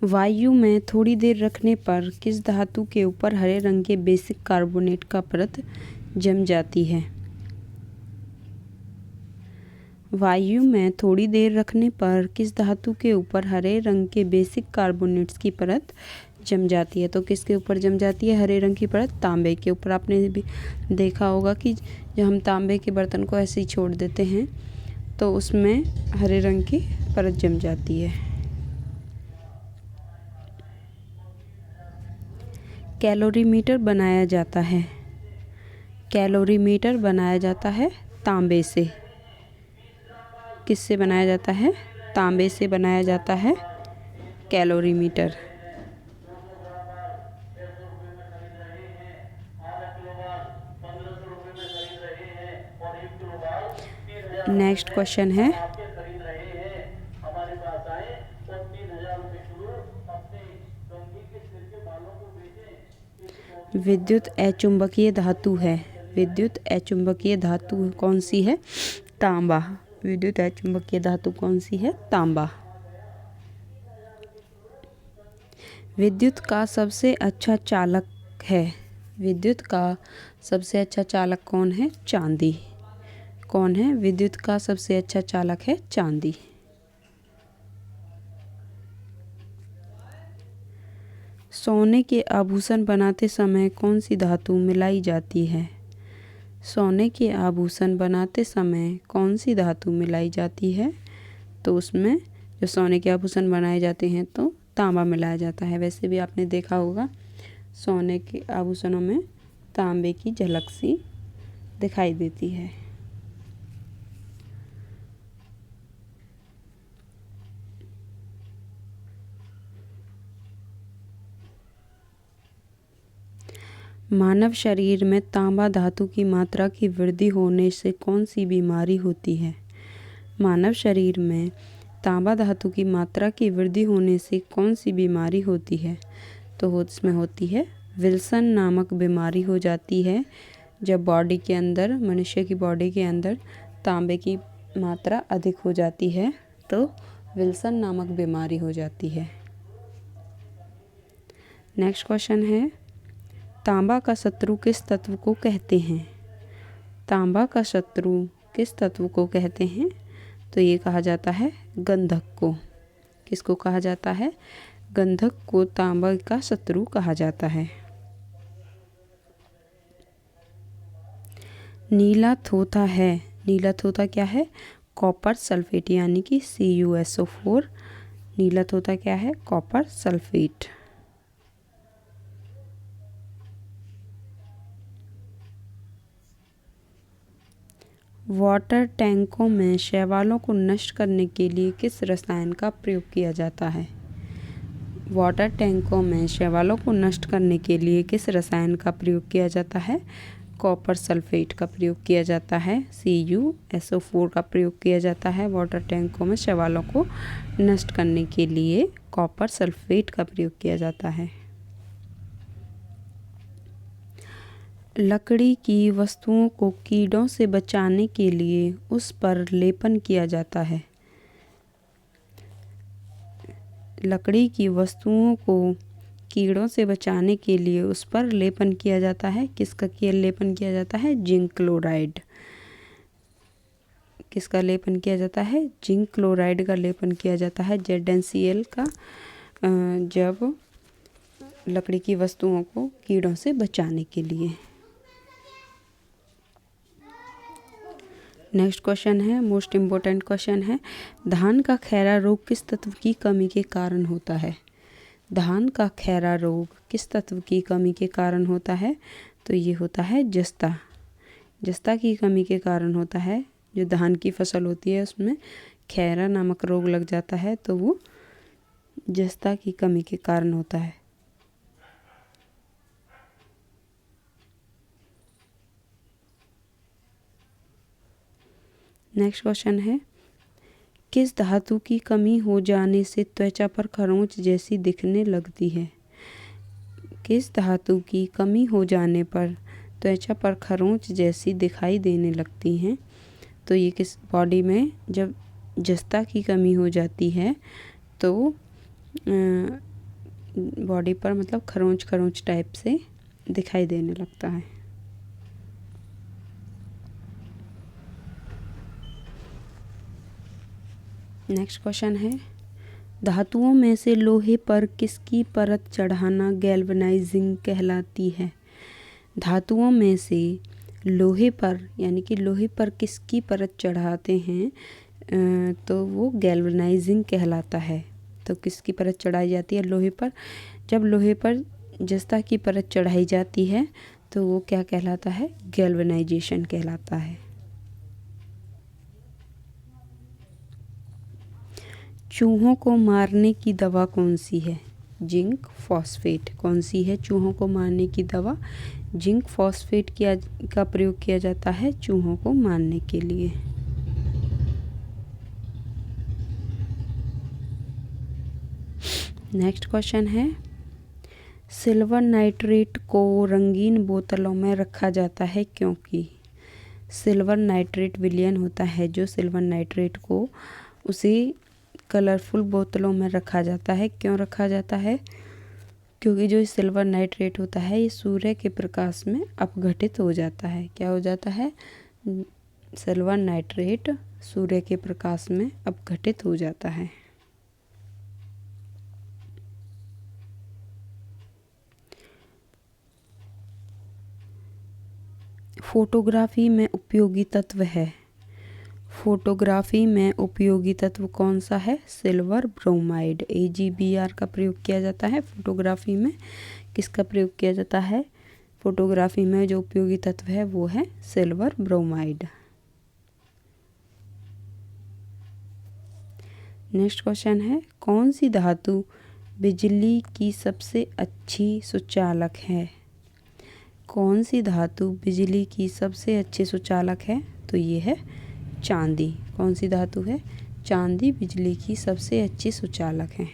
वायु में थोड़ी देर रखने पर किस धातु के ऊपर हरे रंग के बेसिक कार्बोनेट का परत जम जाती है? वायु में थोड़ी देर रखने पर किस धातु के ऊपर हरे रंग के बेसिक कार्बोनेट्स की परत जम जाती है? तो किसके ऊपर जम जाती है हरे रंग की परत? तांबे के ऊपर। आपने भी देखा होगा कि जब हम तांबे के बर्तन को ऐसे ही छोड़ देते हैं तो उसमें हरे रंग की परत जम जाती है। कैलोरीमीटर बनाया जाता है। कैलोरीमीटर बनाया जाता है तांबे से। किससे बनाया जाता है? तांबे से बनाया जाता है कैलोरीमीटर। नेक्स्ट क्वेश्चन है, विद्युत अचुंबकीय धातु है। विद्युत अचुंबकीय धातु कौन सी है? तांबा। विद्युत अचुंबकीय धातु कौन सी है? तांबा। विद्युत का सबसे अच्छा चालक है। विद्युत का सबसे अच्छा चालक कौन है? चांदी। कौन है? विद्युत का सबसे अच्छा चालक है चांदी। सोने के आभूषण बनाते समय कौन सी धातु मिलाई जाती है? सोने के आभूषण बनाते समय कौन सी धातु मिलाई जाती है? तो उसमें जो सोने के आभूषण बनाए जाते हैं तो तांबा मिलाया जाता है। वैसे भी आपने देखा होगा सोने के आभूषणों में तांबे की झलक सी दिखाई देती है। मानव शरीर में तांबा धातु की मात्रा की वृद्धि होने से कौन सी बीमारी होती है? मानव शरीर में तांबा धातु की मात्रा की वृद्धि होने से कौन सी बीमारी होती है? तो इसमें होती है विल्सन नामक बीमारी हो जाती है। जब बॉडी के अंदर, मनुष्य की बॉडी के अंदर तांबे की मात्रा अधिक हो जाती है तो विल्सन नामक बीमारी हो जाती है। नेक्स्ट क्वेश्चन है, तांबा का शत्रु किस तत्व को कहते हैं? तांबा का शत्रु किस तत्व को कहते हैं? तो ये कहा जाता है गंधक को। किसको कहा जाता है? गंधक को तांबा का शत्रु कहा जाता है। नीला थोथा है। नीला थोथा क्या है? कॉपर सल्फेट यानी कि CuSO4। नीला थोथा क्या है? Copper sulphate. वाटर टैंकों में शैवालों को नष्ट करने के लिए किस रसायन का प्रयोग किया जाता है? वाटर टैंकों में शैवालों को नष्ट करने के लिए किस रसायन का प्रयोग किया जाता है? कॉपर सल्फेट का प्रयोग किया जाता है। CuSO4 का प्रयोग किया जाता है वाटर टैंकों में शैवालों को नष्ट करने के लिए कॉपर सल्फेट का प्रयोग किया जाता है। लकड़ी की वस्तुओं को कीड़ों से बचाने के लिए उस पर लेपन किया जाता है। लकड़ी की वस्तुओं को कीड़ों से बचाने के लिए उस पर लेपन किया जाता है। किसका लेपन किया जाता है? Zinc chloride. किसका लेपन किया जाता है? जिंक क्लोराइड का लेपन किया जाता है ZnCl का, जब लकड़ी की वस्तुओं को कीड़ों से बचाने के लिए। नेक्स्ट क्वेश्चन है, मोस्ट इम्पोर्टेंट क्वेश्चन है, धान का खैरा रोग किस तत्व की कमी के कारण होता है? धान का खैरा रोग किस तत्व की कमी के कारण होता है? तो ये होता है जस्ता। जस्ता की कमी के कारण होता है। जो धान की फसल होती है उसमें खैरा नामक रोग लग जाता है तो वो जस्ता की कमी के कारण होता है। नेक्स्ट क्वेश्चन है, किस धातु की कमी हो जाने से त्वचा पर खरोंच जैसी दिखने लगती है? किस धातु की कमी हो जाने पर त्वचा पर खरोंच जैसी दिखाई देने लगती हैं? तो ये किस बॉडी में जब जस्ता की कमी हो जाती है तो बॉडी पर मतलब खरोंच खरोंच टाइप से दिखाई देने लगता है। नेक्स्ट क्वेश्चन है, धातुओं में से लोहे पर किसकी परत चढ़ाना गैल्वेनाइजिंग कहलाती है? धातुओं में से लोहे पर यानी कि लोहे पर किसकी परत चढ़ाते हैं तो वो गैल्वेनाइजिंग कहलाता है। तो किसकी परत चढ़ाई जाती है लोहे पर? जब लोहे पर जस्ता की परत चढ़ाई जाती है तो वो क्या कहलाता है? गैल्वेनाइजेशन कहलाता है। चूहों को मारने की दवा कौन सी है? Zinc phosphate. कौन सी है चूहों को मारने की दवा? जिंक फॉस्फेट का प्रयोग किया जाता है चूहों को मारने के लिए। नेक्स्ट क्वेश्चन है, सिल्वर नाइट्रेट को रंगीन बोतलों में रखा जाता है क्योंकि? सिल्वर नाइट्रेट विलयन होता है जो सिल्वर नाइट्रेट को उसे कलरफुल बोतलों में रखा जाता है। क्यों रखा जाता है? क्योंकि जो सिल्वर नाइट्रेट होता है ये सूर्य के प्रकाश में अपघटित हो जाता है। क्या हो जाता है? सिल्वर नाइट्रेट सूर्य के प्रकाश में अपघटित हो जाता है। फोटोग्राफी में उपयोगी तत्व है। फोटोग्राफी में उपयोगी तत्व कौन सा है? Silver bromide. AgBr का प्रयोग किया जाता है फोटोग्राफी में। किसका प्रयोग किया जाता है? फोटोग्राफी में जो उपयोगी तत्व है वो है सिल्वर ब्रोमाइड। नेक्स्ट क्वेश्चन है, कौन सी धातु बिजली की सबसे अच्छी सुचालक है? कौन सी धातु बिजली की सबसे अच्छी सुचालक है? तो ये है चांदी। कौन सी धातु है? चांदी बिजली की सबसे अच्छी सुचालक है।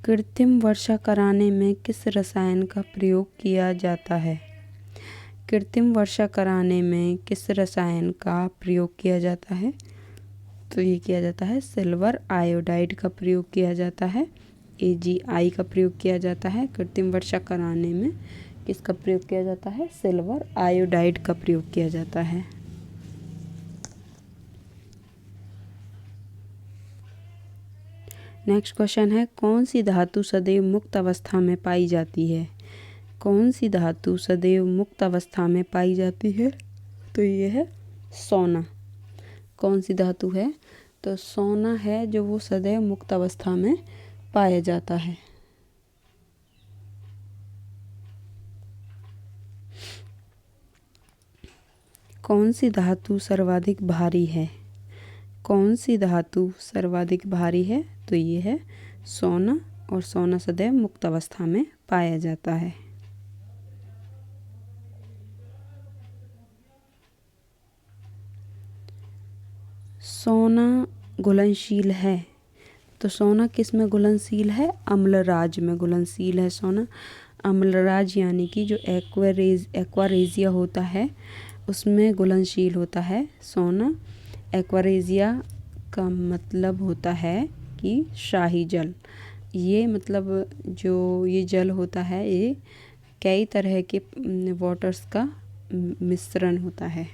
कृत्रिम वर्षा कराने में किस रसायन का प्रयोग किया जाता है? कृत्रिम वर्षा कराने में किस रसायन का प्रयोग किया जाता है? तो ये किया जाता है सिल्वर आयोडाइड का प्रयोग किया जाता है। AgI का प्रयोग किया जाता है। कृत्रिम वर्षा कराने में किसका प्रयोग किया जाता है? सिल्वर आयोडाइड का प्रयोग किया जाता है। नेक्स्ट क्वेश्चन है, कौन सी धातु सदैव मुक्त अवस्था में पाई जाती है? कौन सी धातु सदैव मुक्त अवस्था में पाई जाती है? तो ये है सोना। कौन सी धातु है? तो सोना है जो वो सदैव मुक्त अवस्था में पाया जाता है। कौन सी धातु सर्वाधिक भारी है? कौन सी धातु सर्वाधिक भारी है? तो ये है सोना, और सोना सदैव मुक्त अवस्था में पाया जाता है। सोना घुलनशील है। तो सोना किस में घुलनशील है? अम्लराज में घुलनशील है सोना। अम्लराज यानी कि जो एक्वारेजिया होता है उसमें घुलनशील होता है सोना। एक्वारेजिया का मतलब होता है कि शाही जल। ये मतलब जो ये जल होता है ये कई तरह के वाटर्स का मिश्रण होता है।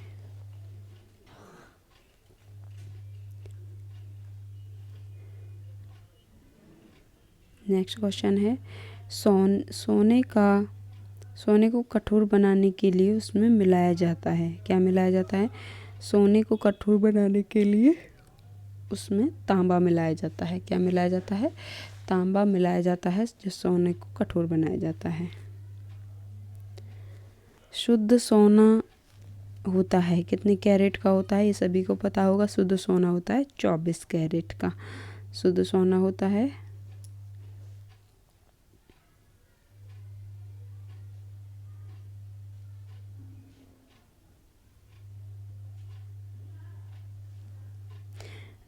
नेक्स्ट क्वेश्चन है, सोने को कठोर बनाने के लिए उसमें मिलाया जाता है। क्या मिलाया जाता है? सोने को कठोर बनाने के लिए उसमें तांबा मिलाया जाता है। क्या मिलाया जाता है? तांबा मिलाया जाता है जो सोने को कठोर बनाया जाता है। शुद्ध सोना होता है कितने कैरेट का होता है? ये सभी को पता होगा। शुद्ध सोना होता है 24 कैरेट का शुद्ध सोना होता है।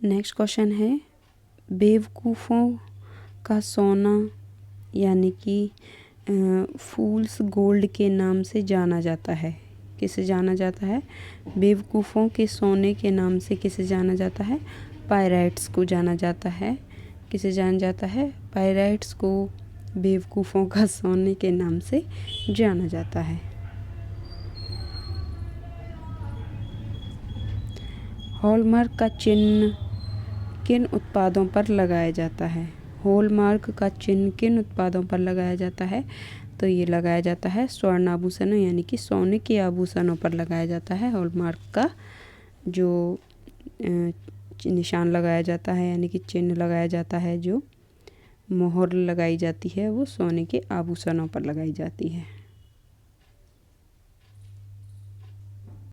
नेक्स्ट क्वेश्चन है, बेवकूफ़ों का सोना यानी कि फूल्स गोल्ड के नाम से जाना जाता है? किसे जाना जाता है? बेवकूफ़ों के सोने के नाम से किसे जाना जाता है? पायरेट्स को जाना जाता है। किसे जाना जाता है? पायरेट्स को बेवकूफ़ों का सोने के नाम से जाना जाता है। हॉलमार्क का चिन्ह किन उत्पादों पर लगाया जाता है? हॉलमार्क का चिन्ह किन उत्पादों पर लगाया जाता है? तो ये लगाया जाता है स्वर्ण आभूषणों यानी कि सोने के आभूषणों पर लगाया जाता है। हॉलमार्क का जो निशान लगाया जाता है यानी कि चिन्ह लगाया जाता है, जो मोहर लगाई जाती है, वो सोने के आभूषणों पर लगाई जाती है।